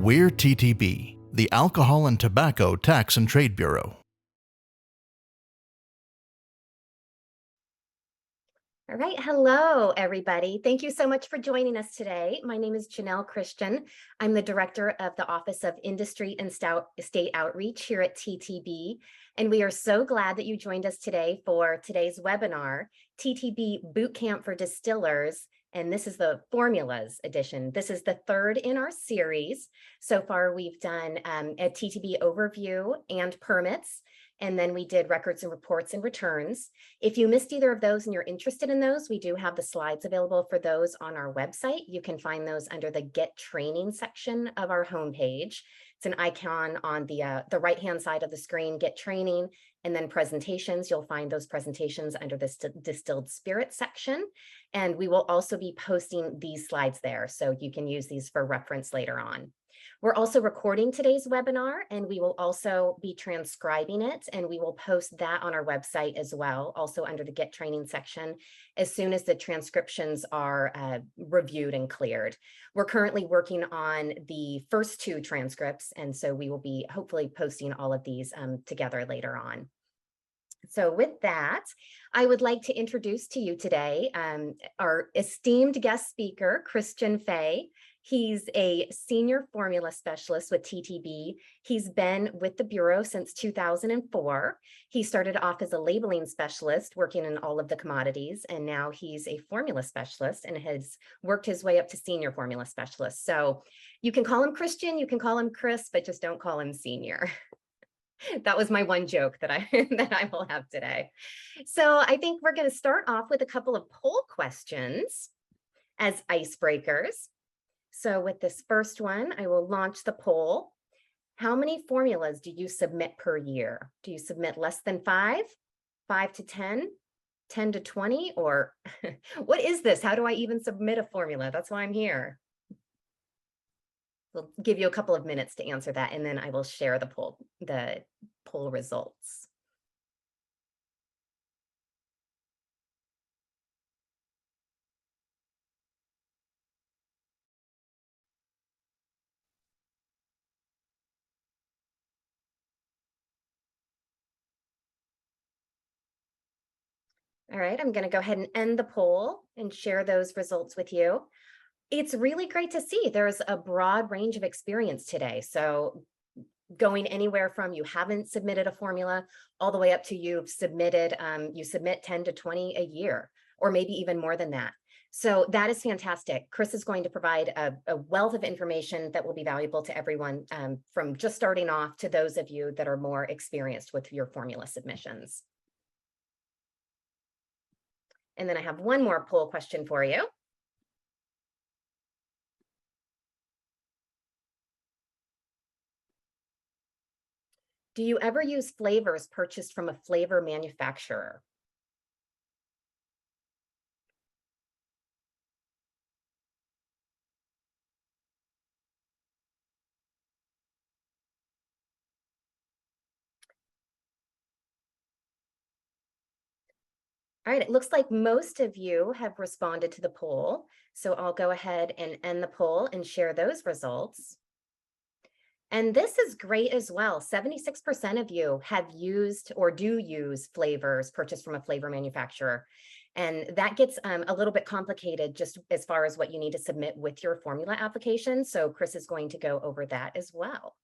We're TTB, the Alcohol and Tobacco Tax and Trade Bureau. All right. Hello, everybody. Thank you so much for joining us today. My name is Janelle Christian. I'm the Director of the Office of Industry and State Outreach here at TTB. And we are so glad that you joined us today for today's webinar, TTB Bootcamp for Distillers. And this is the Formulas edition. This is the third in our series. So far, we've done a TTB overview and permits. And then we did records and reports and returns. If you missed either of those and you're interested in those, we do have the slides available for those on our website. You can find those under the Get Training section of our homepage. It's an icon on the right-hand side of the screen, Get Training, and then presentations. You'll find those presentations under the Distilled Spirit section. And we will also be posting these slides there, so you can use these for reference later on. We're also recording today's webinar, and we will also be transcribing it, and we will post that on our website as well, also under the Get Training section, as soon as the transcriptions are reviewed and cleared. We're currently working on the first two transcripts, and so we will be hopefully posting all of these together later on. So with that, I would like to introduce to you today our esteemed guest speaker, Christian Fay. He's a senior formula specialist with TTB. He's been with the Bureau since 2004. He started off as a labeling specialist working in all of the commodities, and now he's a formula specialist and has worked his way up to senior formula specialist. So you can call him Christian, you can call him Chris, but just don't call him senior. That was my one joke that I will have today. So I think we're going to start off with a couple of poll questions as icebreakers. So with this first one, I will launch the poll. How many formulas do you submit per year? Do you submit less than 5, 5 to 10, 10 to 20, or what is this? How do I even submit a formula? That's why I'm here. We'll give you a couple of minutes to answer that, and then I will share the poll results. All right, I'm going to go ahead and end the poll and share those results with you. It's really great to see there's a broad range of experience today. So going anywhere from you haven't submitted a formula all the way up to you've submitted, you submit 10 to 20 a year, or maybe even more than that. So that is fantastic. Chris is going to provide a wealth of information that will be valuable to everyone, from just starting off to those of you that are more experienced with your formula submissions. And then I have one more poll question for you. Do you ever use flavors purchased from a flavor manufacturer? All right, it looks like most of you have responded to the poll. So I'll go ahead and end the poll and share those results. And this is great as well. 76% of you have used or do use flavors purchased from a flavor manufacturer. And that gets a little bit complicated just as far as what you need to submit with your formula application. So Chris is going to go over that as well.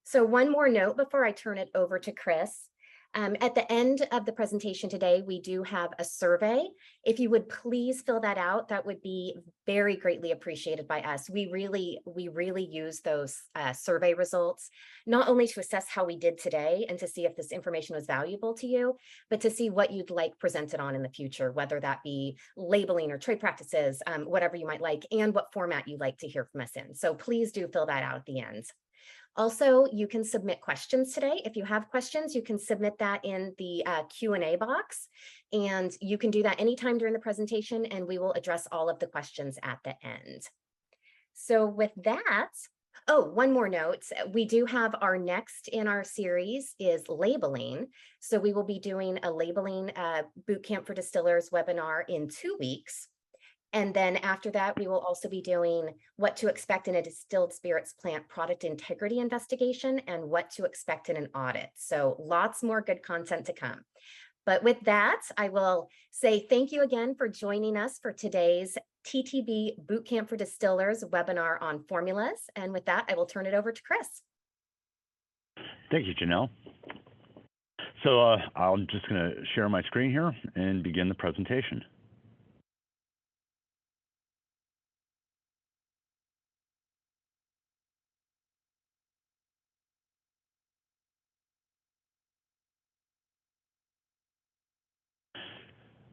So one more note before I turn it over to Chris. At the end of the presentation today, we do have a survey. If you would please fill that out, that would be very greatly appreciated by us. We really use those survey results, not only to assess how we did today and to see if this information was valuable to you, but to see what you'd like presented on in the future, whether that be labeling or trade practices, whatever you might like, and what format you'd like to hear from us in. So please do fill that out at the end. Also, you can submit questions today. If you have questions, you can submit that in the Q&A box, and you can do that anytime during the presentation, and we will address all of the questions at the end. So with that, oh, one more note. We do have our next in our series is labeling. So we will be doing a labeling bootcamp for distillers webinar in 2 weeks. And then after that, we will also be doing what to expect in a distilled spirits plant product integrity investigation and what to expect in an audit. So lots more good content to come. But with that, I will say thank you again for joining us for today's TTB Bootcamp for Distillers webinar on formulas. And with that, I will turn it over to Chris. Thank you, Janelle. So I'm just going to share my screen here and begin the presentation.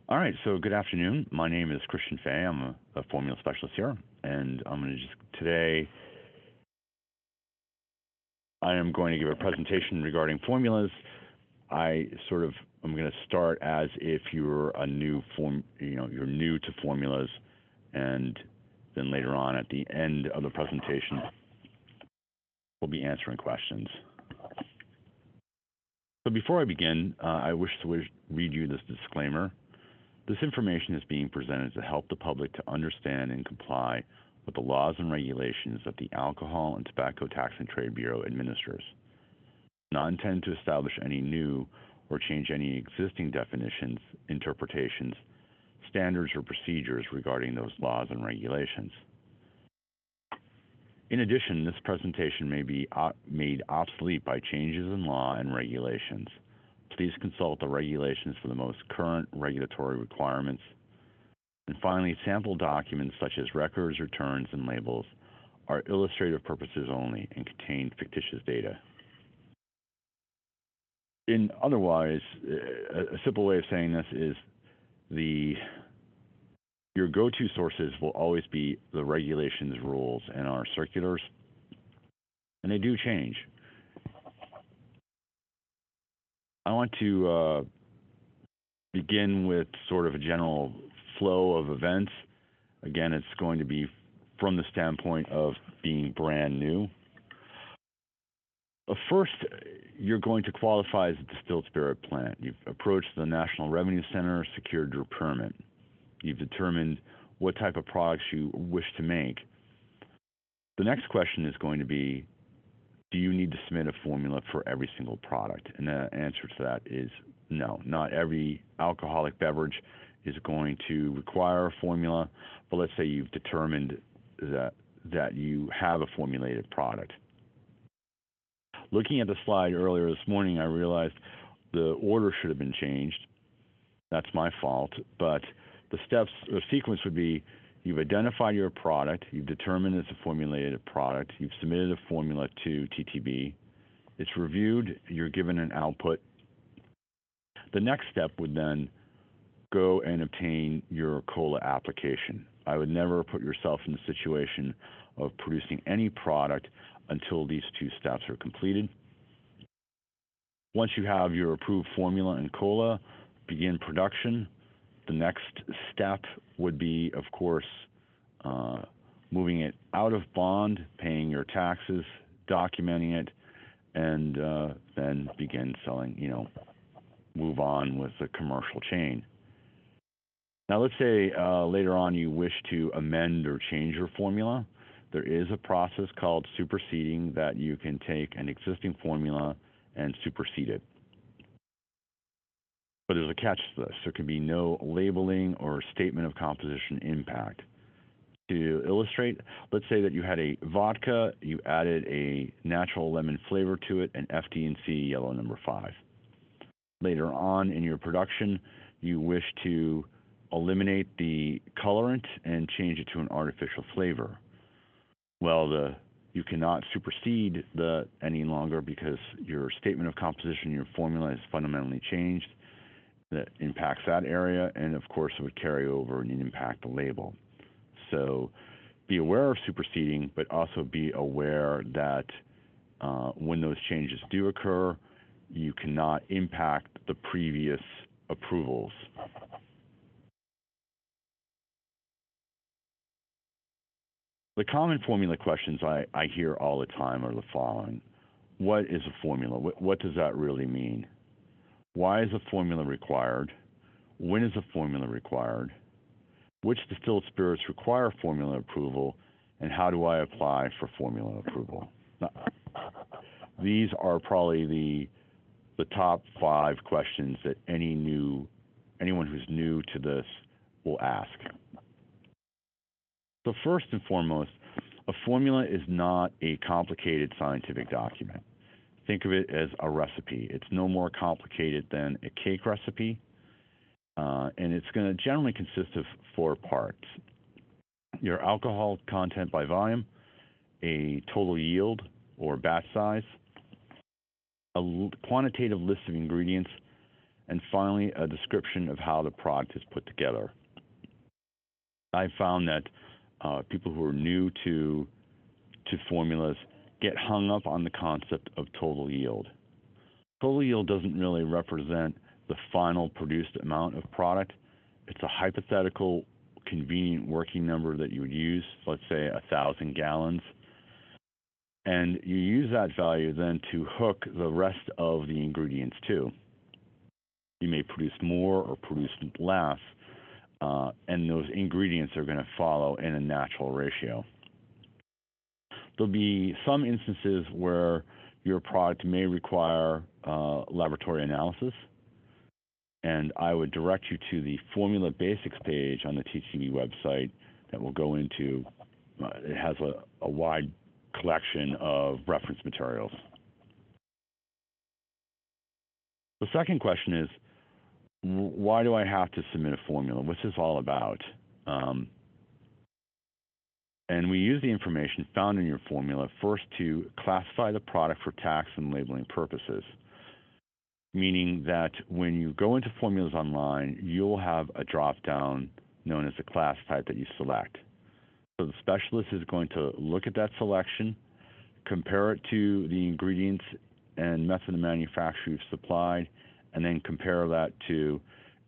All right, so good afternoon. My name is Christian Fay. I'm a formula specialist here, and I'm going to today I am going to give a presentation regarding formulas. I'm going to start as if you're you're new to formulas, and then later on at the end of the presentation, we'll be answering questions. So before I begin, I wish to read you this disclaimer. This information is being presented to help the public to understand and comply with the laws and regulations that the Alcohol and Tobacco Tax and Trade Bureau administers. Not intended to establish any new or change any existing definitions, interpretations, standards, or procedures regarding those laws and regulations. In addition, this presentation may be made obsolete by changes in law and regulations. Please consult the regulations for the most current regulatory requirements. And finally, sample documents such as records, returns, and labels are illustrative purposes only and contain fictitious data. Otherwise, a simple way of saying this is your go-to sources will always be the regulations, rules, and our circulars, and they do change. I want to begin with sort of a general flow of events. Again, it's going to be from the standpoint of being brand new. First, you're going to qualify as a distilled spirit plant. You've approached the National Revenue Center, secured your permit. You've determined what type of products you wish to make. The next question is going to be, do you need to submit a formula for every single product? And the answer to that is no. Not every alcoholic beverage is going to require a formula, but let's say you've determined that you have a formulated product. Looking at the slide earlier this morning, I realized the order should have been changed. That's my fault, but the sequence would be, you've identified your product, you've determined it's a formulated product, you've submitted a formula to TTB, it's reviewed, you're given an output. The next step would then go and obtain your COLA application. I would never put yourself in the situation of producing any product until these two steps are completed. Once you have your approved formula and COLA, begin production. The next step would be, of course, moving it out of bond, paying your taxes, documenting it, and then begin selling, move on with the commercial chain. Now, let's say later on you wish to amend or change your formula. There is a process called superseding that you can take an existing formula and supersede it. But there's a catch to this. There can be no labeling or statement of composition impact. To illustrate, let's say that you had a vodka, you added a natural lemon flavor to it, and FD&C yellow number 5. Later on in your production, you wish to eliminate the colorant and change it to an artificial flavor. Well, you cannot supersede any longer because your statement of composition, your formula is fundamentally changed. That impacts that area, and of course it would carry over and impact the label. So be aware of superseding, but also be aware that when those changes do occur, you cannot impact the previous approvals. The common formula questions I hear all the time are the following. What is a formula? What does that really mean? Why is a formula required? When is a formula required? which distilled spirits require formula approval, and how do I apply for formula approval? Now, these are probably the top 5 questions that anyone who's new to this will ask. So first and foremost, a formula is not a complicated scientific document. Think of it as a recipe. It's no more complicated than a cake recipe, and it's going to generally consist of 4 parts: your alcohol content by volume, a total yield or batch size, a quantitative list of ingredients, and finally a description of how the product is put together. I found that people who are new to formulas get hung up on the concept of total yield. Total yield doesn't really represent the final produced amount of product. It's a hypothetical convenient working number that you would use, let's say 1,000 gallons. And you use that value then to hook the rest of the ingredients too. You may produce more or produce less, and those ingredients are going to follow in a natural ratio. There'll be some instances where your product may require laboratory analysis, and I would direct you to the Formula Basics page on the TTB website that will go into, it has a wide collection of reference materials. The second question is, why do I have to submit a formula? What's this all about? And we use the information found in your formula first to classify the product for tax and labeling purposes, meaning that when you go into formulas online, you'll have a drop-down known as a class type that you select. So the specialist is going to look at that selection, compare it to the ingredients and method of manufacture you've supplied, and then compare that to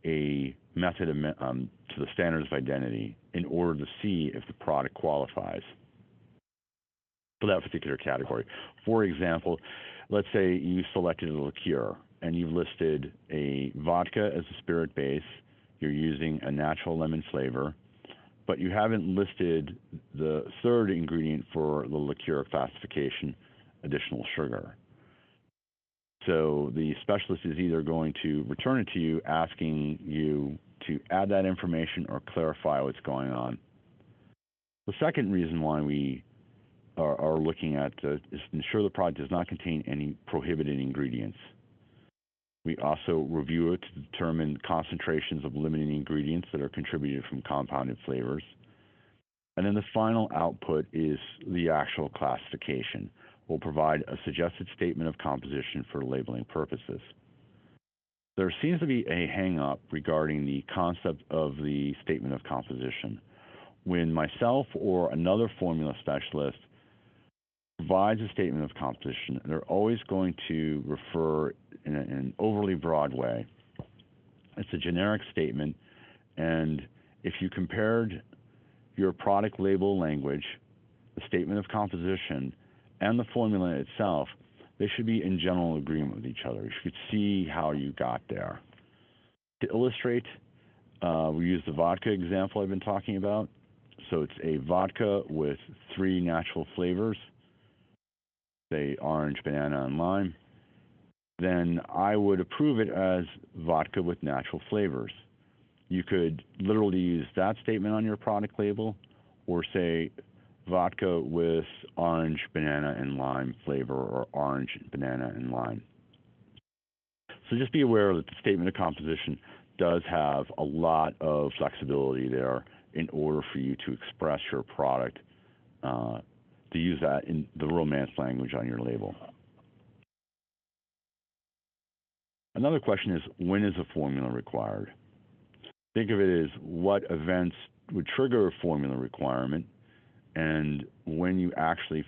a method of, to the standards of identity in order to see if the product qualifies for that particular category. For example, let's say you selected a liqueur and you've listed a vodka as a spirit base, you're using a natural lemon flavor, but you haven't listed the third ingredient for the liqueur classification, additional sugar. So the specialist is either going to return it to you asking you to add that information or clarify what's going on. The second reason why we are looking at is to ensure the product does not contain any prohibited ingredients. We also review it to determine concentrations of limiting ingredients that are contributed from compounded flavors. And then the final output is the actual classification. We'll provide a suggested statement of composition for labeling purposes. There seems to be a hang-up regarding the concept of the statement of composition. When myself or another formula specialist provides a statement of composition, they're always going to refer in an overly broad way. It's a generic statement, and if you compared your product label language, the statement of composition, and the formula itself, they should be in general agreement with each other. You should see how you got there. To illustrate, we use the vodka example I've been talking about. So it's a vodka with 3 natural flavors, say orange, banana, and lime. Then I would approve it as vodka with natural flavors. You could literally use that statement on your product label, or say vodka with orange, banana, and lime flavor, or orange, banana, and lime. So just be aware that the statement of composition does have a lot of flexibility there in order for you to express your product, to use that in the Romance language on your label. Another question is, when is a formula required? Think of it as what events would trigger a formula requirement and when you actually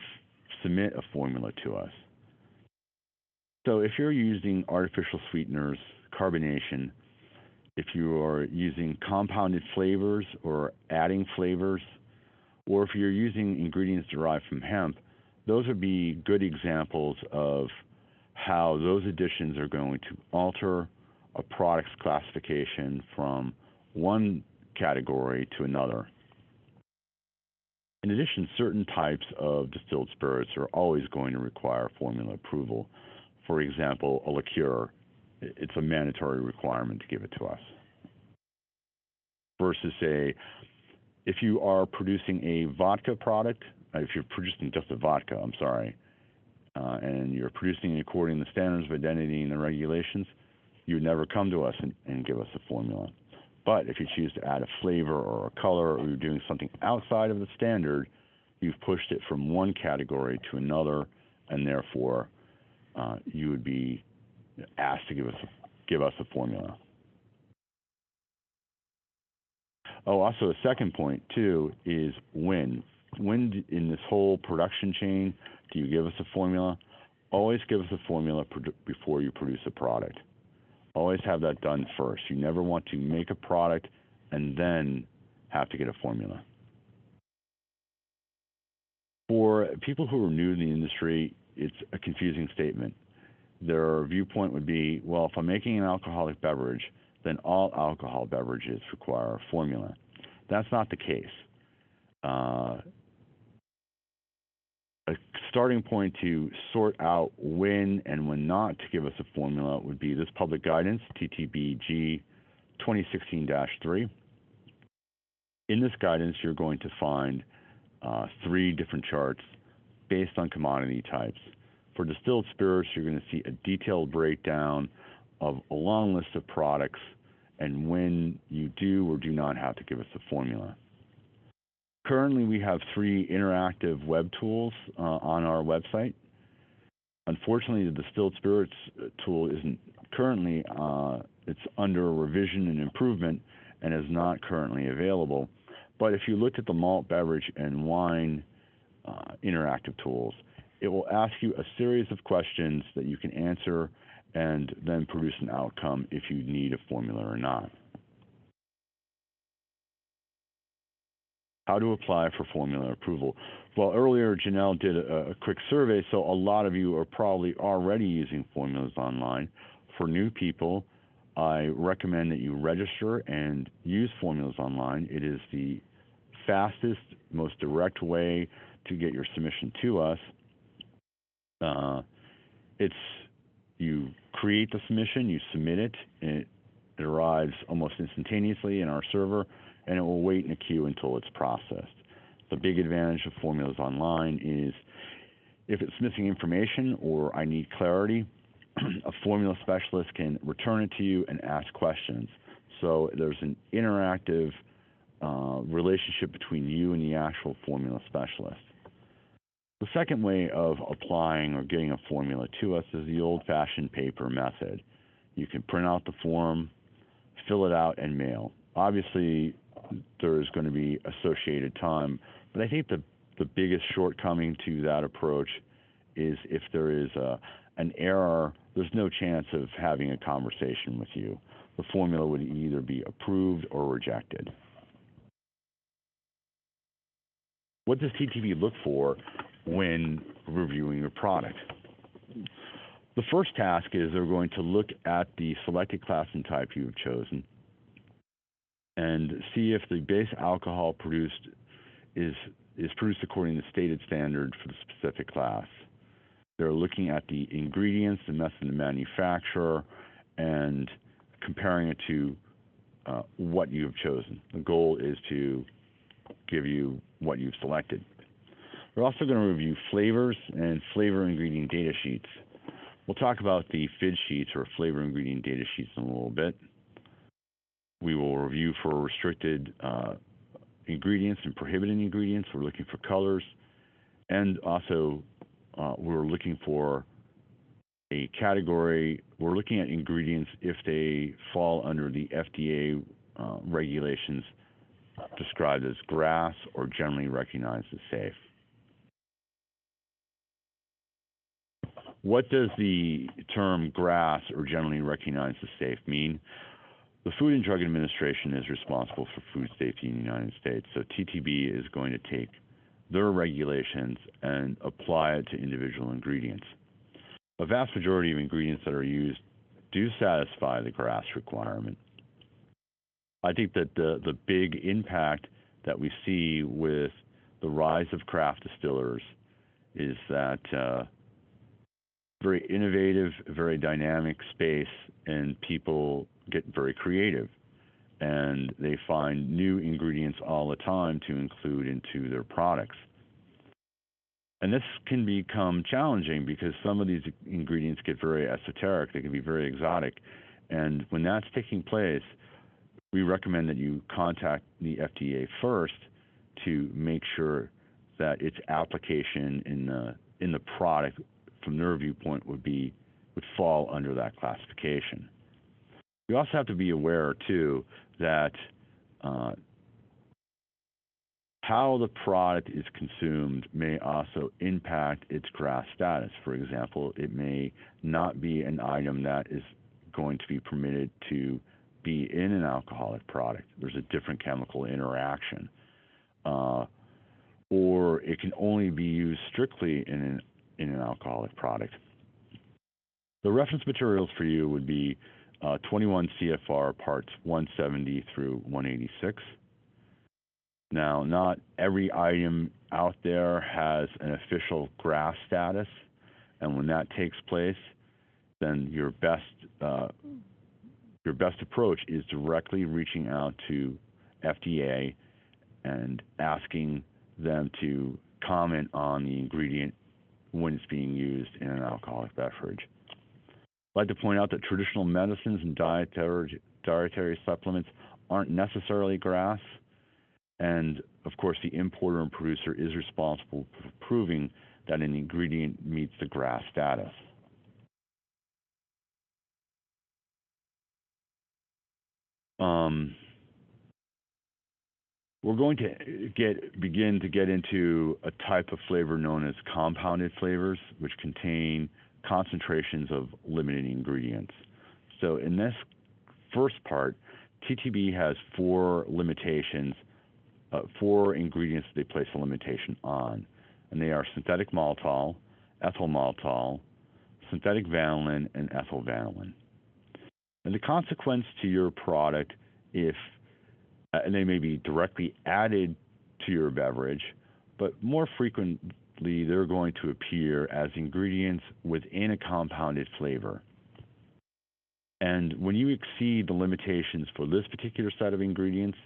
submit a formula to us. So if you're using artificial sweeteners, carbonation, if you are using compounded flavors or adding flavors, or if you're using ingredients derived from hemp, those would be good examples of how those additions are going to alter a product's classification from one category to another. In addition, certain types of distilled spirits are always going to require formula approval. For example, a liqueur, it's a mandatory requirement to give it to us. Versus, say, if you are producing a vodka product, if you're producing just a vodka, and you're producing it according to the standards of identity and the regulations, you would never come to us and give us a formula. But if you choose to add a flavor or a color, or you're doing something outside of the standard, you've pushed it from one category to another, and therefore you would be asked to give us a formula. Oh, also a second point too is when. When in this whole production chain do you give us a formula? Always give us a formula before you produce a product. Always have that done first. You never want to make a product and then have to get a formula. For people who are new to the industry, it's a confusing statement. Their viewpoint would be, well, if I'm making an alcoholic beverage, then all alcohol beverages require a formula. That's not the case. A starting point to sort out when and when not to give us a formula would be this public guidance, TTB G 2016-3. In this guidance, you're going to find 3 different charts based on commodity types. For distilled spirits, you're going to see a detailed breakdown of a long list of products and when you do or do not have to give us a formula. Currently, we have 3 interactive web tools on our website. Unfortunately, the distilled spirits tool isn't currently, it's under revision and improvement and is not currently available. But if you looked at the malt, beverage, and wine interactive tools, it will ask you a series of questions that you can answer and then produce an outcome if you need a formula or not. How to apply for formula approval. Well, earlier Janelle did a quick survey, so a lot of you are probably already using formulas online. For new people, I recommend that you register and use formulas online. It is the fastest, most direct way to get your submission to us. You create the submission, you submit it, and it arrives almost instantaneously in our server, and it will wait in a queue until it's processed. The big advantage of formulas online is if it's missing information or I need clarity, a formula specialist can return it to you and ask questions. So there's an interactive relationship between you and the actual formula specialist. The second way of applying or getting a formula to us is the old-fashioned paper method. You can print out the form, fill it out, and mail. Obviously, there's going to be associated time, but I think the biggest shortcoming to that approach is if there is an error, there's no chance of having a conversation with you. The formula would either be approved or rejected. What does TTB look for when reviewing your product? The first task is they're going to look at the selected class and type you have chosen and see if the base alcohol produced is produced according to the stated standard for the specific class. They're looking at the ingredients, the method of manufacture, and comparing it to what you have chosen. The goal is to give you what you've selected. We're also going to review flavors and flavor ingredient data sheets. We'll talk about the FID sheets or flavor ingredient data sheets in a little bit. We will review for restricted ingredients and prohibited ingredients. We're looking for colors. And also, we're looking for a category. We're looking at ingredients if they fall under the FDA regulations described as GRAS or generally recognized as safe. What does the term GRAS or generally recognized as safe mean? The Food and Drug Administration is responsible for food safety in the United States, so TTB is going to take their regulations and apply it to individual ingredients. A vast majority of ingredients that are used do satisfy the GRAS requirement. I think that the big impact that we see with the rise of craft distillers is that very innovative, very dynamic space, and people get very creative, and they find new ingredients all the time to include into their products. And this can become challenging because some of these ingredients get very esoteric. They can be very exotic. And when that's taking place, we recommend that you contact the FDA first to make sure that its application in the product, from their viewpoint, would fall under that classification. You also have to be aware too that how the product is consumed may also impact its GRAS status. For example, it may not be an item that is going to be permitted to be in an alcoholic product. There's a different chemical interaction. Or it can only be used strictly in an alcoholic product. The reference materials for you would be 21 CFR parts 170 through 186. Now, not every item out there has an official GRAS status, and when that takes place, then your best approach is directly reaching out to FDA and asking them to comment on the ingredient when it's being used in an alcoholic beverage. I'd like to point out that traditional medicines and dietary supplements aren't necessarily GRAS, and of course the importer and producer is responsible for proving that an ingredient meets the GRAS status. We're going to begin to get into a type of flavor known as compounded flavors, which contain concentrations of limited ingredients. So in this first part, TTB has four limitations, four ingredients they place a limitation on, and they are synthetic maltol, ethyl maltol, synthetic vanillin, and ethyl vanillin. And the consequence to your product, if and they may be directly added to your beverage, but more frequently they're going to appear as ingredients within a compounded flavor. And when you exceed the limitations for this particular set of ingredients,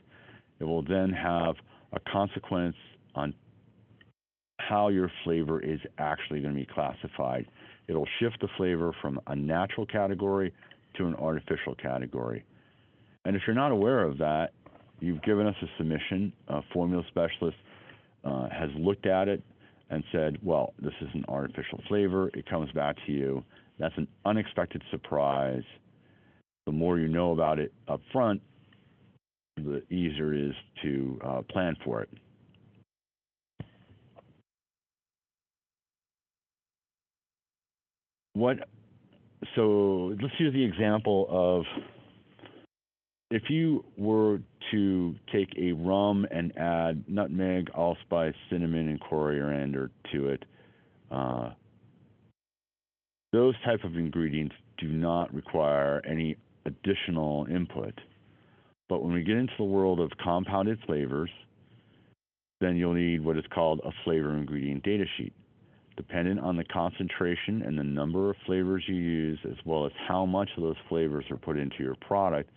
it will then have a consequence on how your flavor is actually going to be classified. It'll shift the flavor from a natural category to an artificial category. And if you're not aware of that, you've given us a submission. A formula specialist has looked at it and said, well, this is an artificial flavor. It comes back to you. That's an unexpected surprise. The more you know about it up front, the easier it is to plan for it. So let's use the example of if you were to take a rum and add nutmeg, allspice, cinnamon, and coriander to it, those type of ingredients do not require any additional input. But when we get into the world of compounded flavors, then you'll need what is called a flavor ingredient data sheet. Dependent on the concentration and the number of flavors you use, as well as how much of those flavors are put into your product,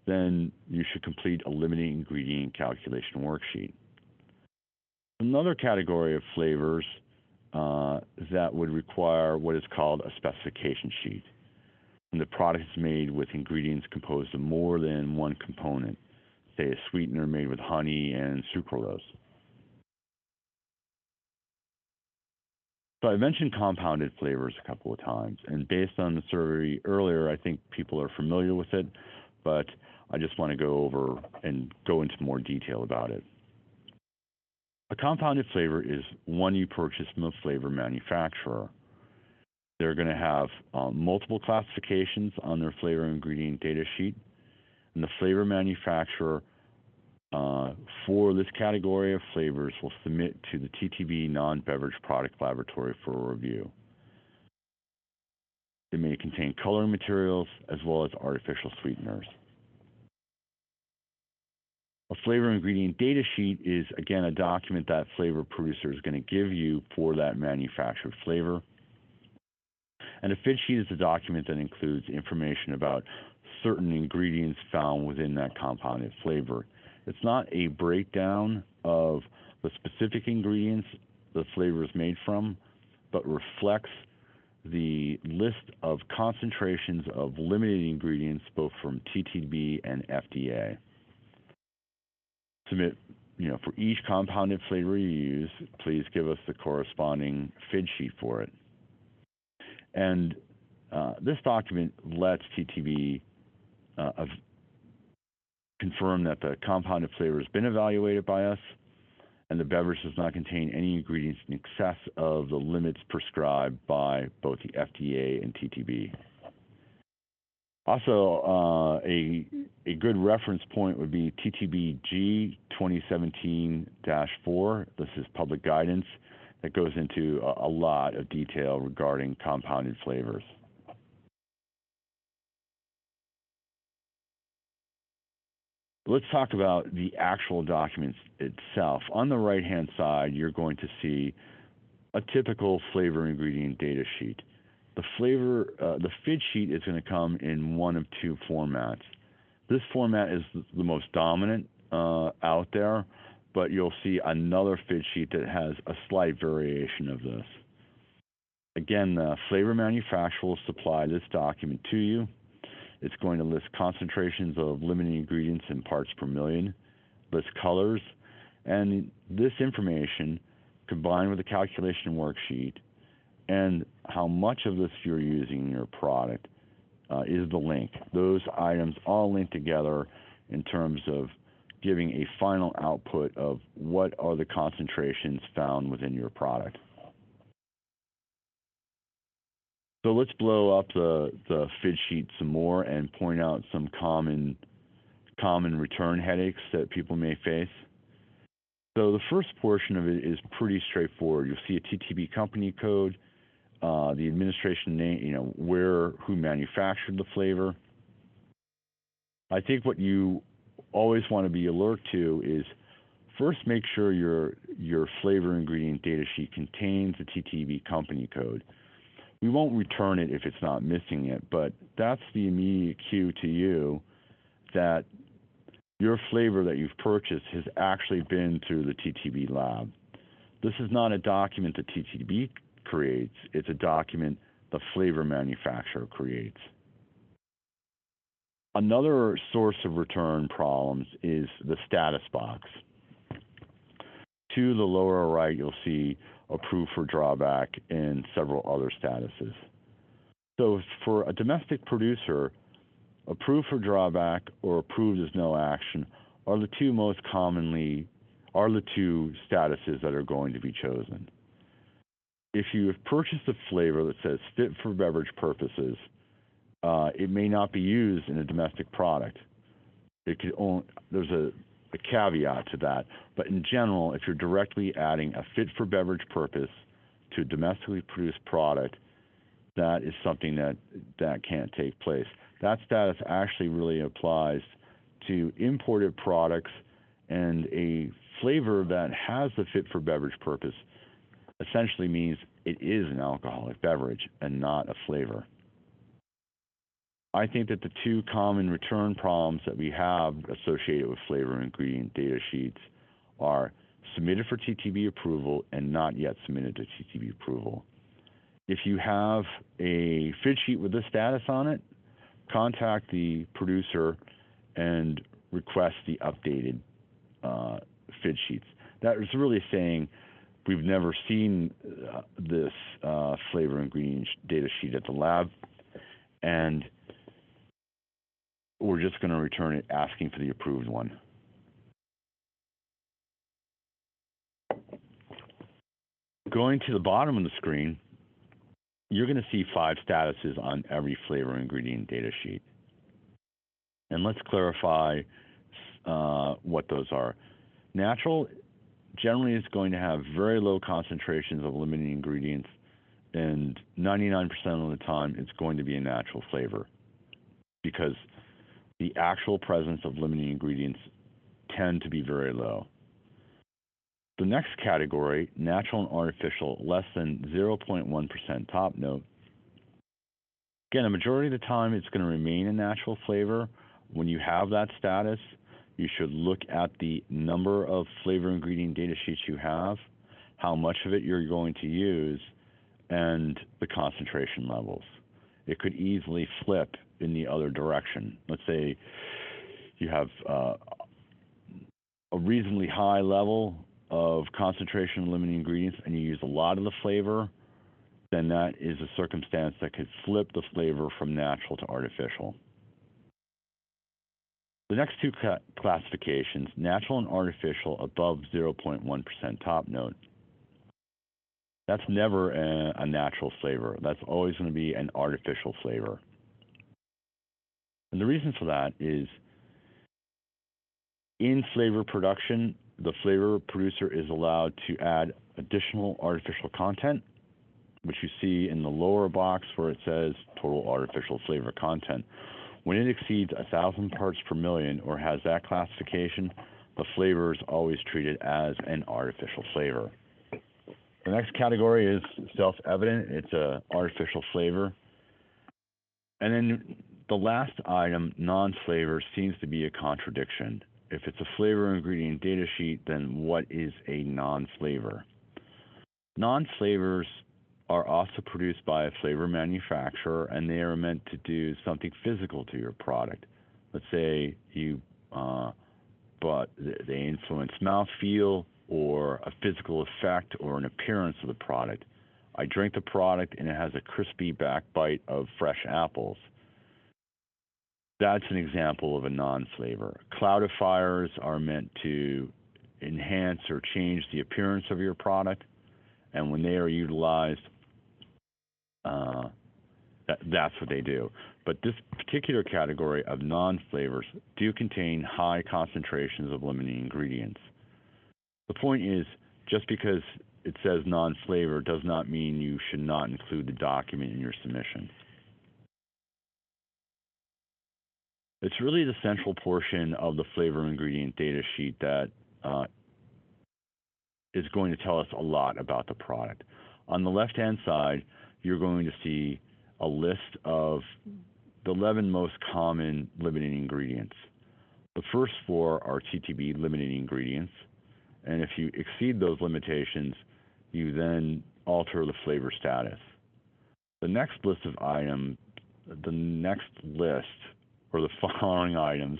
then you should complete a limiting ingredient calculation worksheet. Another category of flavors that would require what is called a specification sheet. When the product is made with ingredients composed of more than one component, say a sweetener made with honey and sucralose. So I mentioned compounded flavors a couple of times, and based on the survey earlier, I think people are familiar with it, but I just want to go over and go into more detail about it. A compounded flavor is one you purchase from a flavor manufacturer. They're going to have multiple classifications on their flavor ingredient data sheet, and the flavor manufacturer for this category of flavors will submit to the TTB non-beverage product laboratory for a review. They may contain coloring materials as well as artificial sweeteners. A flavor ingredient data sheet is, again, a document that flavor producer is going to give you for that manufactured flavor. And a fit sheet is a document that includes information about certain ingredients found within that compounded flavor. It's not a breakdown of the specific ingredients the flavor is made from, but reflects the list of concentrations of limited ingredients both from TTB and FDA. Submit, for each compounded flavor you use, please give us the corresponding FID sheet for it. And this document lets TTB confirm that the compounded flavor has been evaluated by us and the beverage does not contain any ingredients in excess of the limits prescribed by both the FDA and TTB. Also, a good reference point would be TTB-G 2017-4. This is public guidance that goes into a lot of detail regarding compounded flavors. Let's talk about the actual documents itself. On the right-hand side, you're going to see a typical flavor ingredient data sheet. The FID sheet is going to come in one of two formats. This format is the most dominant out there, but you'll see another FID sheet that has a slight variation of this. Again, the flavor manufacturer will supply this document to you. It's going to list concentrations of limited ingredients in parts per million, list colors, and this information combined with the calculation worksheet and how much of this you're using in your product is the link. Those items all link together in terms of giving a final output of what are the concentrations found within your product. So let's blow up the FID sheet some more and point out some common return headaches that people may face. So the first portion of it is pretty straightforward. You'll see a TTB company code, the administration name, who manufactured the flavor. I think what you always want to be alert to is first make sure your flavor ingredient data sheet contains the TTB company code. We won't return it if it's not missing it, but that's the immediate cue to you that your flavor that you've purchased has actually been through the TTB lab. This is not a document that TTB creates, it's a document the flavor manufacturer creates. Another source of return problems is the status box. To the lower right, you'll see approved for drawback and several other statuses. So for a domestic producer, approved for drawback or approved as no action are the two statuses that are going to be chosen. If you have purchased a flavor that says fit for beverage purposes, it may not be used in a domestic product. There's a caveat to that, but in general, if you're directly adding a fit for beverage purpose to a domestically produced product, that is something that can't take place. That status actually really applies to imported products, and a flavor that has the fit for beverage purpose essentially means it is an alcoholic beverage and not a flavor. I think that the two common return problems that we have associated with flavor ingredient data sheets are submitted for TTB approval and not yet submitted to TTB approval. If you have a FID sheet with this status on it, contact the producer and request the updated FID sheets. That is really saying we've never seen this flavor ingredient data sheet at the lab, and we're just going to return it asking for the approved one. Going to the bottom of the screen, you're going to see 5 statuses on every flavor ingredient data sheet. And let's clarify what those are. Natural generally is going to have very low concentrations of limiting ingredients, and 99% of the time it's going to be a natural flavor because the actual presence of limiting ingredients tend to be very low. The next category, natural and artificial, less than 0.1% top note. Again, a majority of the time it's going to remain a natural flavor. When you have that status, you should look at the number of flavor ingredient data sheets you have, how much of it you're going to use, and the concentration levels. It could easily flip in the other direction. Let's say you have a reasonably high level of concentration of limiting ingredients and you use a lot of the flavor, then that is a circumstance that could flip the flavor from natural to artificial. The next two classifications, natural and artificial above 0.1% top note. That's never a natural flavor. That's always going to be an artificial flavor. And the reason for that is in flavor production, the flavor producer is allowed to add additional artificial content, which you see in the lower box where it says total artificial flavor content. When it exceeds 1,000 parts per million or has that classification, the flavor is always treated as an artificial flavor. The next category is self-evident. It's an artificial flavor. And then the last item, non-flavor, seems to be a contradiction. If it's a flavor ingredient data sheet, then what is a non-flavor? Non-flavors are also produced by a flavor manufacturer, and they are meant to do something physical to your product. Let's say you but they influence mouthfeel or a physical effect or an appearance of the product. I drink the product and it has a crispy back bite of fresh apples. That's an example of a non-flavor. Cloudifiers are meant to enhance or change the appearance of your product, and when they are utilized, that's what they do. But this particular category of non-flavors do contain high concentrations of limiting ingredients. The point is, just because it says non-flavor does not mean you should not include the document in your submission. It's really the central portion of the flavor ingredient data sheet that is going to tell us a lot about the product. On the left-hand side, you're going to see a list of the 11 most common limiting ingredients. The first 4 are TTB limiting ingredients, and if you exceed those limitations, you then alter the flavor status. The next list of items, the next list, or the following items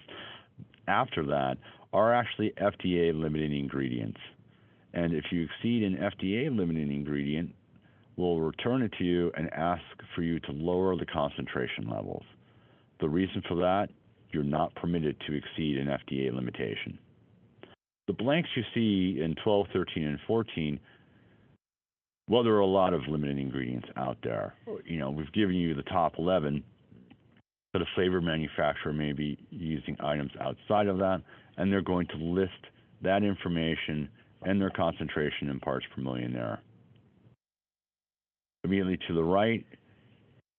after that are actually FDA limiting ingredients. And if you exceed an FDA limiting ingredient, we'll return it to you and ask for you to lower the concentration levels. The reason for that, you're not permitted to exceed an FDA limitation. The blanks you see in 12, 13, and 14, well, there are a lot of limited ingredients out there. You know, we've given you the top 11, but a flavor manufacturer may be using items outside of that, and they're going to list that information and their concentration in parts per million there. Immediately to the right,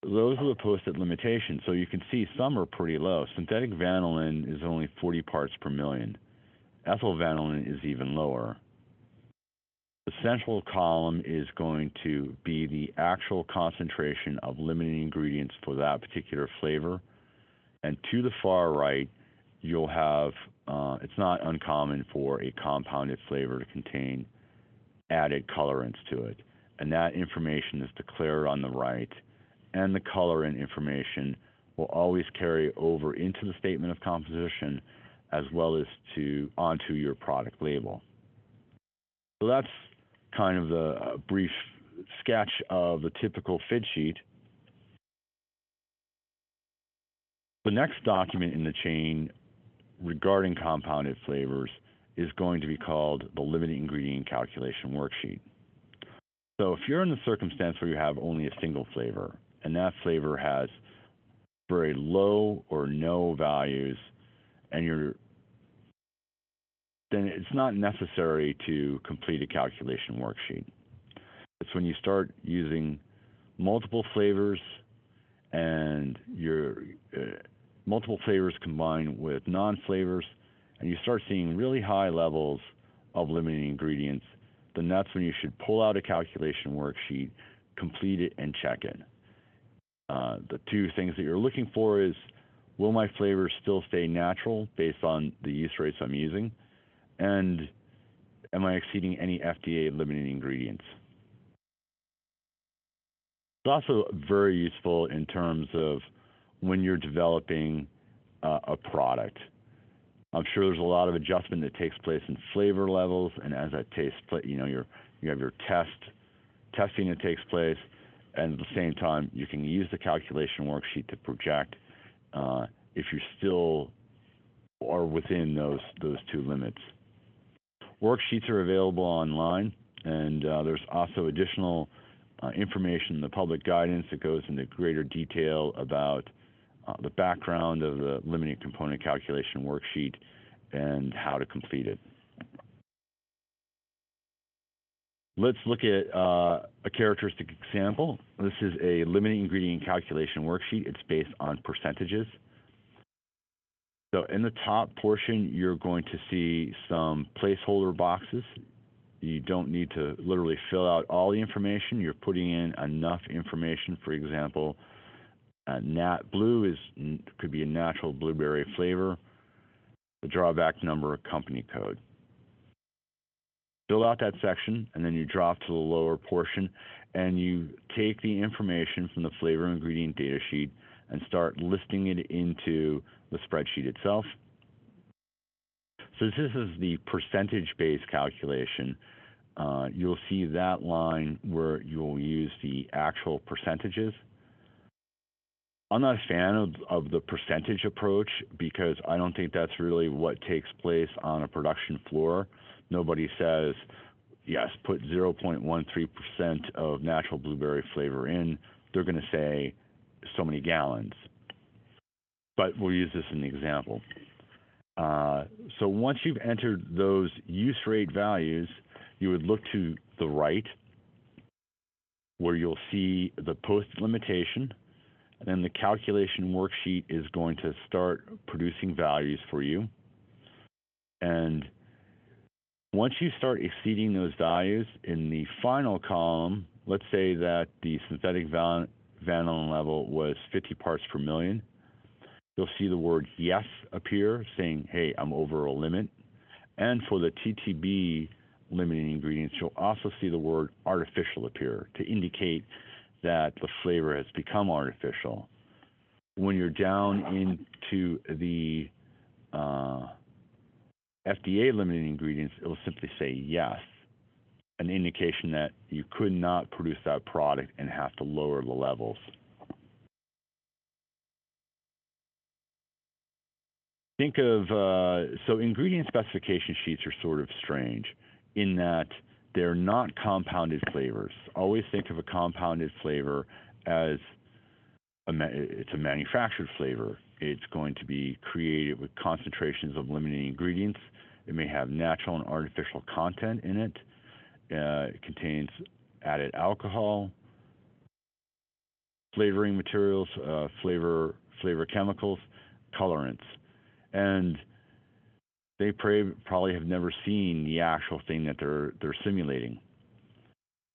those are the posted limitations. So you can see some are pretty low. Synthetic vanillin is only 40 parts per million. Ethyl vanillin is even lower. The central column is going to be the actual concentration of limiting ingredients for that particular flavor. And to the far right, you'll have, it's not uncommon for a compounded flavor to contain added colorants to it. And that information is declared on the right. And the colorant information will always carry over into the statement of composition as well as onto your product label. So that's kind of the brief sketch of the typical FID sheet. The next document in the chain regarding compounded flavors is going to be called the limiting ingredient calculation worksheet. So if you're in the circumstance where you have only a single flavor, and that flavor has very low or no values, and then it's not necessary to complete a calculation worksheet. It's when you start using multiple flavors and multiple flavors combined with non-flavors, and you start seeing really high levels of limiting ingredients, then that's when you should pull out a calculation worksheet, complete it, and check it. The two things that you're looking for is, will my flavors still stay natural based on the use rates I'm using? And am I exceeding any FDA limiting ingredients? It's also very useful in terms of when you're developing a product. I'm sure there's a lot of adjustment that takes place in flavor levels, and as that takes place, you have your testing that takes place, and at the same time, you can use the calculation worksheet to project if you still are within those two limits. Worksheets are available online, and there's also additional information in the public guidance that goes into greater detail about the background of the limiting component calculation worksheet and how to complete it. Let's look at a characteristic example. This is a limiting ingredient calculation worksheet. It's based on percentages. So in the top portion, you're going to see some placeholder boxes. You don't need to literally fill out all the information. You're putting in enough information. For example, nat blue could be a natural blueberry flavor, the drawback number, company code. Fill out that section, and then you drop to the lower portion, and you take the information from the flavor ingredient data sheet and start listing it into the spreadsheet itself. So this is the percentage-based calculation. You'll see that line where you'll use the actual percentages. I'm not a fan of the percentage approach because I don't think that's really what takes place on a production floor. Nobody says, yes, put 0.13% of natural blueberry flavor in. They're going to say so many gallons. But we'll use this as an example. So once you've entered those use rate values, you would look to the right where you'll see the post limitation, and then the calculation worksheet is going to start producing values for you. And once you start exceeding those values in the final column, let's say that the synthetic vanillin level was 50 parts per million, you'll see the word yes appear saying, hey, I'm over a limit. And for the TTB limiting ingredients, you'll also see the word artificial appear to indicate that the flavor has become artificial. When you're down into the FDA limiting ingredients, it'll simply say yes, an indication that you could not produce that product and have to lower the levels. Think of, so ingredient specification sheets are sort of strange in that they're not compounded flavors. Always think of a compounded flavor as it's a manufactured flavor. It's going to be created with concentrations of limiting ingredients. It may have natural and artificial content in it. It contains added alcohol, flavoring materials, flavor chemicals, colorants. And they probably have never seen the actual thing that they're simulating.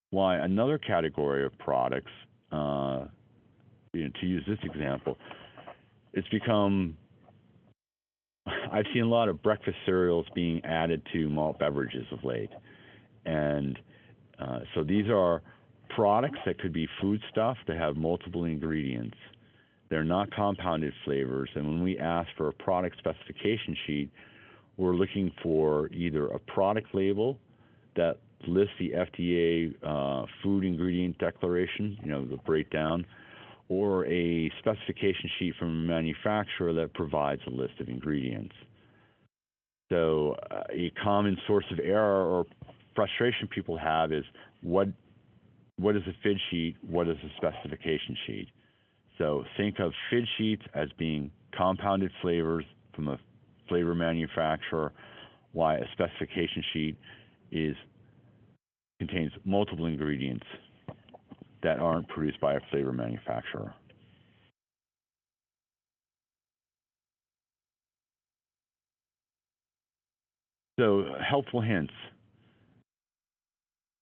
Why another category of products, to use this example, it's become, I've seen a lot of breakfast cereals being added to malt beverages of late. And so these are products that could be foodstuff that have multiple ingredients. They're not compounded flavors. And when we ask for a product specification sheet, we're looking for either a product label that lists the FDA food ingredient declaration, the breakdown, or a specification sheet from a manufacturer that provides a list of ingredients. So a common source of error or frustration people have is what is a FID sheet, what is a specification sheet? So think of FID sheets as being compounded flavors from a flavor manufacturer, while a specification sheet contains multiple ingredients that aren't produced by a flavor manufacturer. So, helpful hints.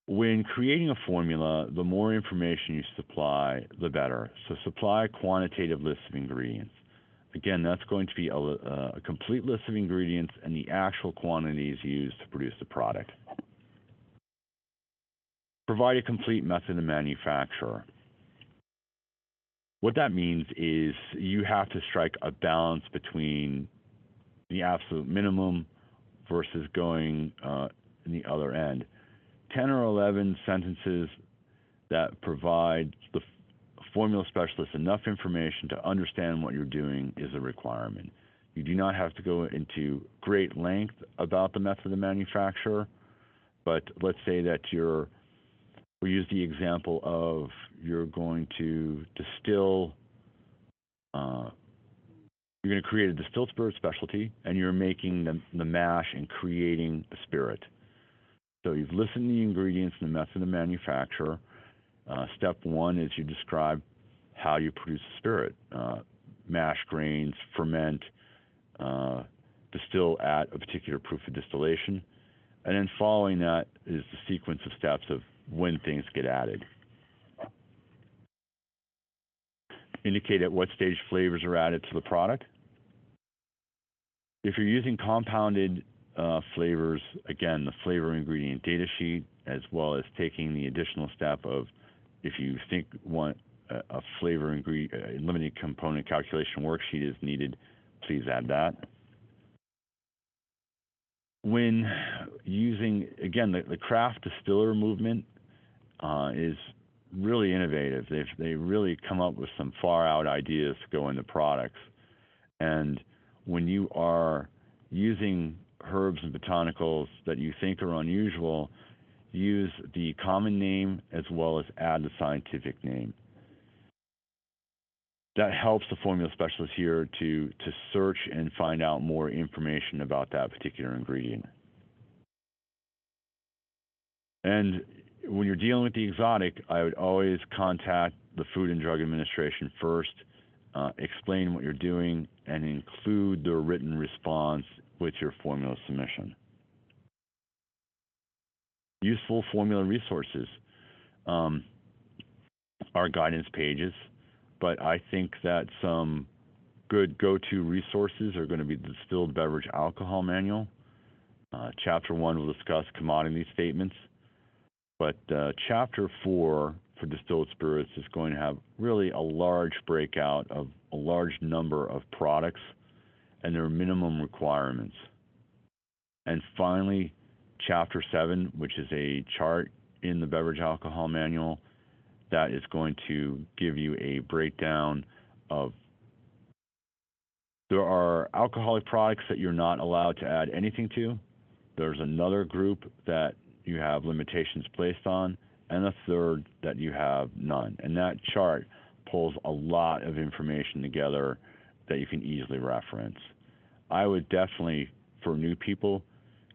When creating a formula, the more information you supply, the better. So, supply a quantitative list of ingredients. Again, that's going to be a complete list of ingredients and the actual quantities used to produce the product. Provide a complete method of manufacture. What that means is you have to strike a balance between the absolute minimum versus going in the other end. 10 or 11 sentences that provide the formula specialist enough information to understand what you're doing is a requirement. You do not have to go into great length about the method of manufacture, but let's say that we'll use the example of you're going to distill, you're going to create a distilled spirit specialty, and you're making the mash and creating the spirit. So you've listed the ingredients and the method of manufacture. Step one is you describe how you produce a spirit. Mash grains, ferment, distill at a particular proof of distillation. And then following that is the sequence of steps of when things get added. Indicate at what stage flavors are added to the product. If you're using compounded flavors, again, the flavor ingredient data sheet, as well as taking the additional step of if you think a flavor ingredient, limited component calculation worksheet is needed, please add that. When using, again, the craft distiller movement is really innovative. They really come up with some far out ideas to go into products. And when you are using herbs and botanicals that you think are unusual, use the common name as well as add the scientific name. That helps the formula specialist here to search and find out more information about that particular ingredient. And when you're dealing with the exotic, I would always contact the Food and Drug Administration first, explain what you're doing, and include the written response with your formula submission. Useful formula resources are guidance pages, but I think that some good go-to resources are going to be the Distilled Beverage Alcohol Manual. Chapter 1 will discuss commodity statements, but Chapter 4 for distilled spirits is going to have really a large breakout of a large number of products and their minimum requirements. And finally, Chapter 7, which is a chart in the Beverage Alcohol Manual, that is going to give you a breakdown of there are alcoholic products that you're not allowed to add anything to. There's another group that you have limitations placed on, and a third that you have none. And that chart pulls a lot of information together that you can easily reference. I would definitely, for new people,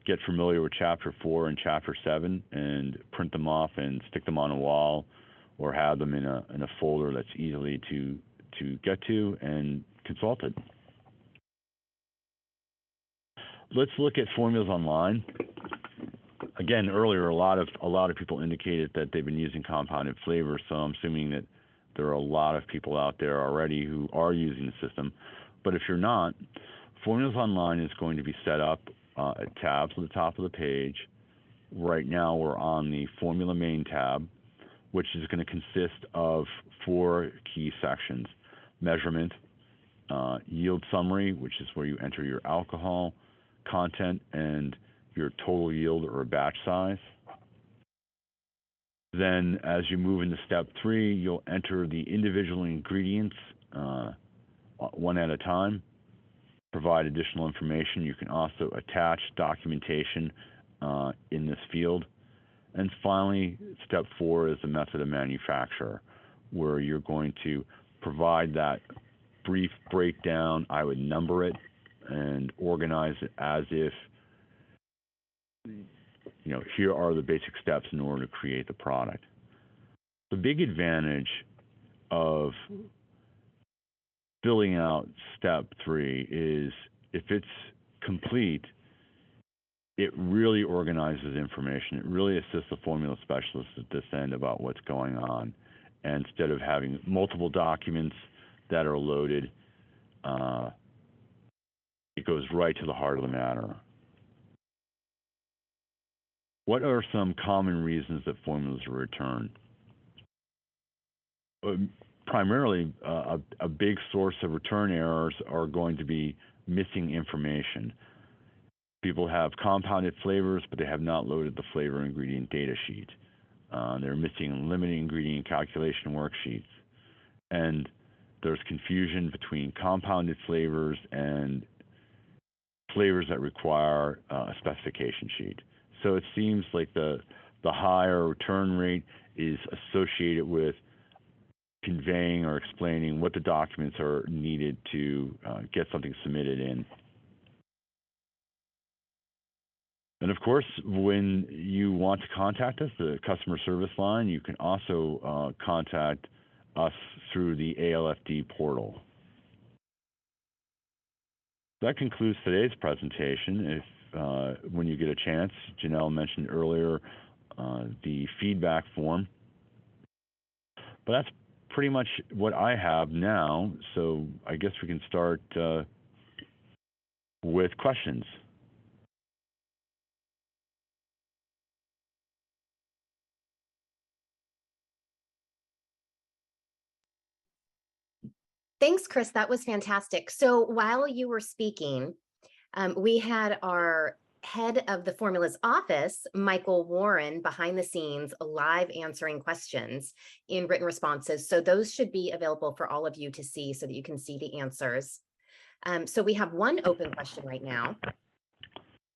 get familiar with Chapter 4 and Chapter 7 and print them off and stick them on a wall or have them in a folder that's easily to get to and consult it. Let's look at formulas online. Again, earlier, a lot of people indicated that they've been using compounded flavors, so I'm assuming that there are a lot of people out there already who are using the system. But if you're not, Formulas Online is going to be set up at tabs at the top of the page. Right now, we're on the Formula Main tab, which is going to consist of 4 key sections: measurement, yield summary, which is where you enter your alcohol content and your total yield or batch size. Then as you move into step 3, you'll enter the individual ingredients one at a time, provide additional information. You can also attach documentation in this field. And finally, step 4 is the method of manufacture, where you're going to provide that brief breakdown. I would number it and organize it as if, here are the basic steps in order to create the product. The big advantage of filling out step 3 is if it's complete, it really organizes information. It really assists the formula specialist at this end about what's going on. And instead of having multiple documents that are loaded, it goes right to the heart of the matter. What are some common reasons that formulas are returned? Primarily, a big source of return errors are going to be missing information. People have compounded flavors, but they have not loaded the flavor ingredient data sheet. They're missing limiting ingredient calculation worksheets. And there's confusion between compounded flavors and flavors that require a specification sheet. So it seems like the higher return rate is associated with conveying or explaining what the documents are needed to get something submitted in. And of course, when you want to contact us, the customer service line, you can also contact us through the ALFD portal. That concludes today's presentation. If when you get a chance, Janelle mentioned earlier the feedback form. But that's pretty much what I have now, so I guess we can start with questions. Thanks, Chris. That was fantastic. So while you were speaking, we had our head of the formulas office, Michael Warren, behind the scenes, live answering questions in written responses. So those should be available for all of you to see so that you can see the answers. So we have one open question right now.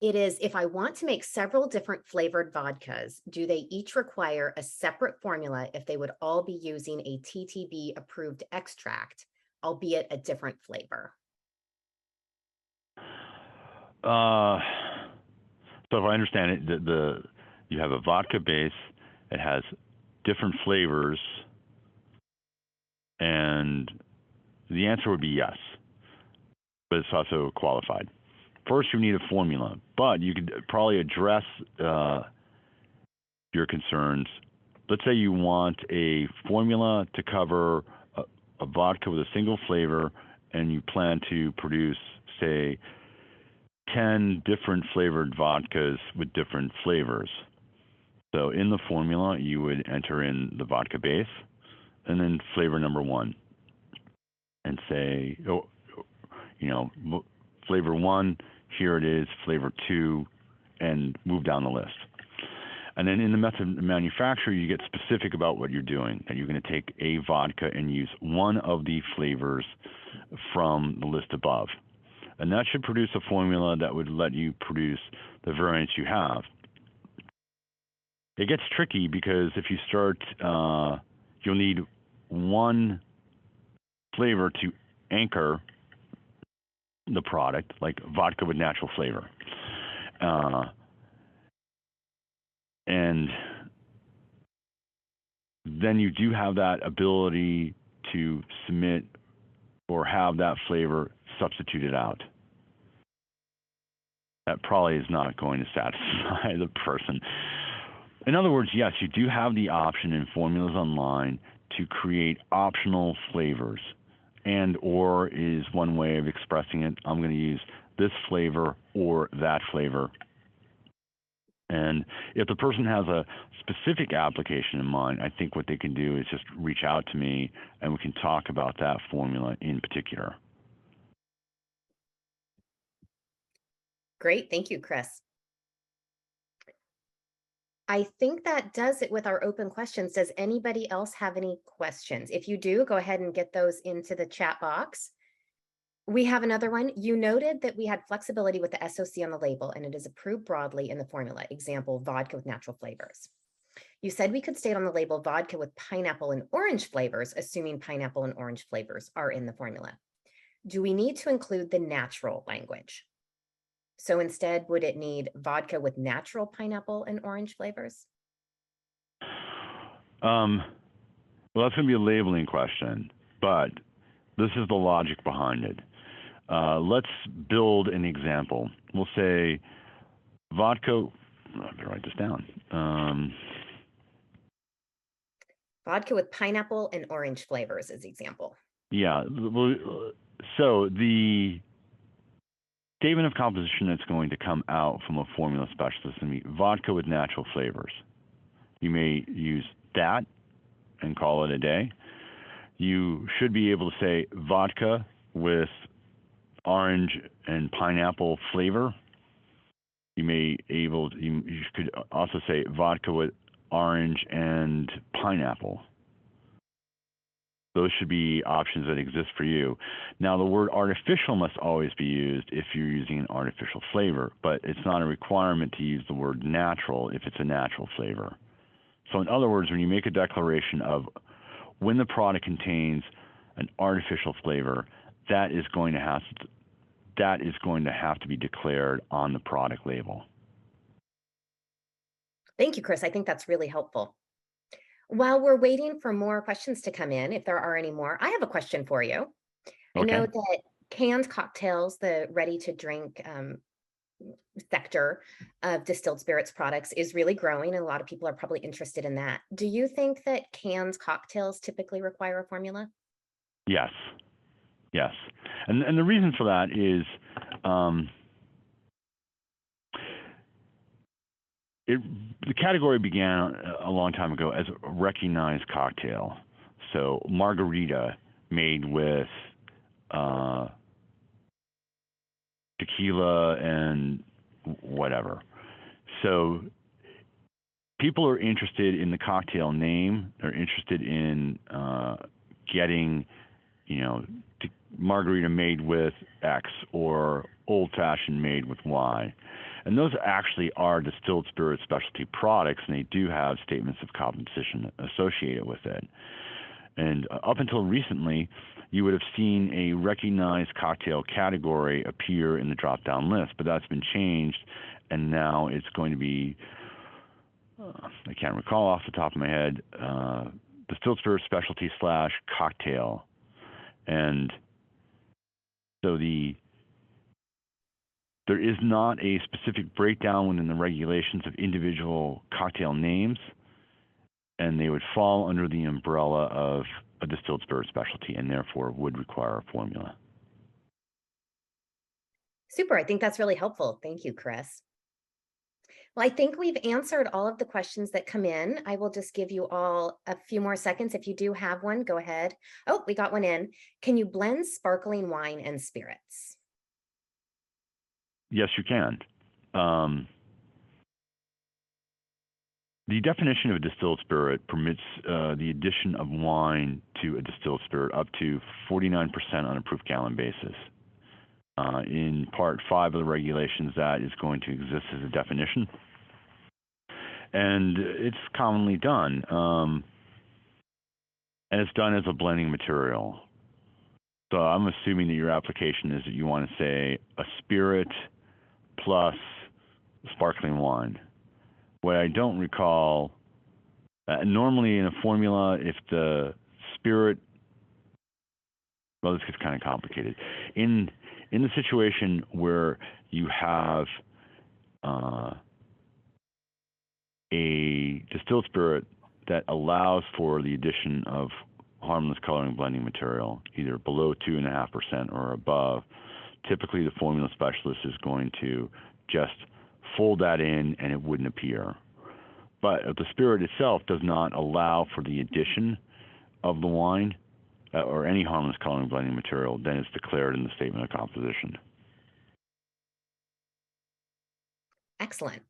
It is, if I want to make several different flavored vodkas, do they each require a separate formula if they would all be using a TTB approved extract, albeit a different flavor? So if I understand it, you have a vodka base, it has different flavors, and the answer would be yes, but it's also qualified. First, you need a formula, but you could probably address your concerns. Let's say you want a formula to cover a vodka with a single flavor, and you plan to produce, say, 10 different flavored vodkas with different flavors. So in the formula, you would enter in the vodka base and then flavor number 1 and say, flavor 1, here it is, flavor 2, and move down the list. And then in the method of manufacture, you get specific about what you're doing. That you're going to take a vodka and use one of the flavors from the list above. And that should produce a formula that would let you produce the variants you have. It gets tricky because if you start, you'll need one flavor to anchor the product, like vodka with natural flavor. And then you do have that ability to submit or have that flavor substituted out. That probably is not going to satisfy the person. In other words, yes, you do have the option in Formulas Online to create optional flavors, and or is one way of expressing it. I'm going to use this flavor or that flavor. And if the person has a specific application in mind, I think what they can do is just reach out to me and we can talk about that formula in particular. Great. Thank you, Chris. I think that does it with our open questions. Does anybody else have any questions? If you do, go ahead and get those into the chat box. We have another one. You noted that we had flexibility with the SOC on the label and it is approved broadly in the formula. Example, vodka with natural flavors. You said we could state on the label vodka with pineapple and orange flavors, assuming pineapple and orange flavors are in the formula. Do we need to include the natural language? So instead, would it need vodka with natural pineapple and orange flavors? Well, that's going to be a labeling question, but this is the logic behind it. Let's build an example. We'll say vodka, let me write this down. Vodka with pineapple and orange flavors is example. Yeah. So the statement of composition that's going to come out from a formula specialist is going to be vodka with natural flavors. You may use that and call it a day. You should be able to say vodka with orange and pineapple flavor. You could also say vodka with orange and pineapple. Those should be options that exist for you. Now, the word artificial must always be used if you're using an artificial flavor, but it's not a requirement to use the word natural if it's a natural flavor. So in other words, when you make a declaration of when the product contains an artificial flavor, that is going to have to be declared on the product label. Thank you, Chris. I think that's really helpful. While we're waiting for more questions to come in, if there are any more, I have a question for you. I know that canned cocktails, the ready-to-drink sector of distilled spirits products is really growing, and a lot of people are probably interested in that. Do you think that canned cocktails typically require a formula? Yes. Yes. And the reason for that is the category began a long time ago as a recognized cocktail. So margarita made with tequila and whatever. So people are interested in the cocktail name. They're interested in getting, margarita made with X or old-fashioned made with Y. And those actually are distilled spirit specialty products, and they do have statements of composition associated with it. And up until recently, you would have seen a recognized cocktail category appear in the drop-down list, but that's been changed, and now it's going to be, I can't recall off the top of my head, distilled spirit specialty / cocktail. And so there is not a specific breakdown within the regulations of individual cocktail names, and they would fall under the umbrella of a distilled spirit specialty and therefore would require a formula. Super. I think that's really helpful. Thank you, Chris. Well, I think we've answered all of the questions that come in. I will just give you all a few more seconds. If you do have one, go ahead. Oh, we got one in. Can you blend sparkling wine and spirits? Yes, you can. The definition of a distilled spirit permits the addition of wine to a distilled spirit up to 49% on a proof gallon basis. In Part 5 of the regulations, that is going to exist as a definition. And it's commonly done. And it's done as a blending material. So I'm assuming that your application is that you want to say a spirit plus sparkling wine. What I don't recall, normally in a formula, if the spirit, well, this gets kind of complicated. In the situation where you have a distilled spirit that allows for the addition of harmless coloring blending material, either below 2.5% or above, typically the formula specialist is going to just fold that in and it wouldn't appear. But if the spirit itself does not allow for the addition of the wine or any harmless coloring blending material, then it's declared in the statement of composition. Excellent.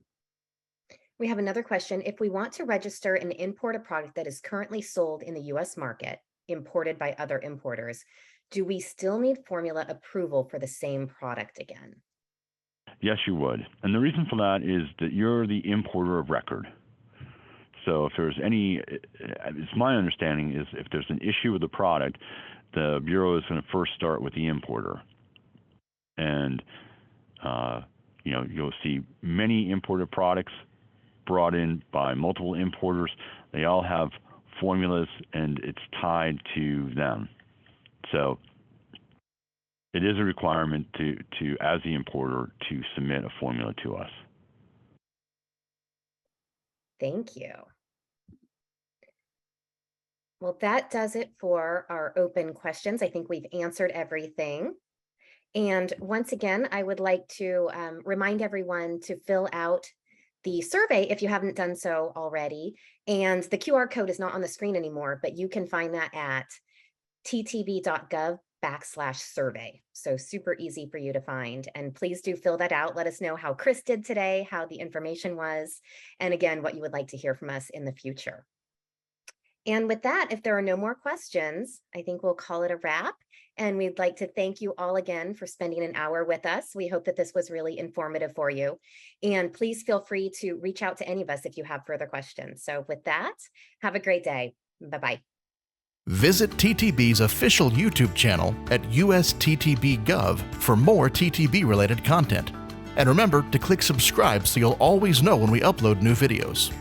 We have another question. If we want to register and import a product that is currently sold in the US market, imported by other importers, do we still need formula approval for the same product again? Yes, you would. And the reason for that is that you're the importer of record. So if there's it's my understanding is if there's an issue with the product, the Bureau is going to first start with the importer. And, you'll see many imported products brought in by multiple importers. They all have formulas and it's tied to them. So it is a requirement to as the importer to submit a formula to us. Thank you. Well, that does it for our open questions. I think we've answered everything. And once again, I would like to remind everyone to fill out the survey if you haven't done so already. And the QR code is not on the screen anymore, but you can find that at ttb.gov/survey. So super easy for you to find. And please do fill that out. Let us know how Chris did today, how the information was, and again, what you would like to hear from us in the future. And with that, if there are no more questions, I think we'll call it a wrap. And we'd like to thank you all again for spending an hour with us. We hope that this was really informative for you. And please feel free to reach out to any of us if you have further questions. So with that, have a great day. Bye-bye. Visit TTB's official YouTube channel at USTTB.gov for more TTB-related content. And remember to click subscribe so you'll always know when we upload new videos.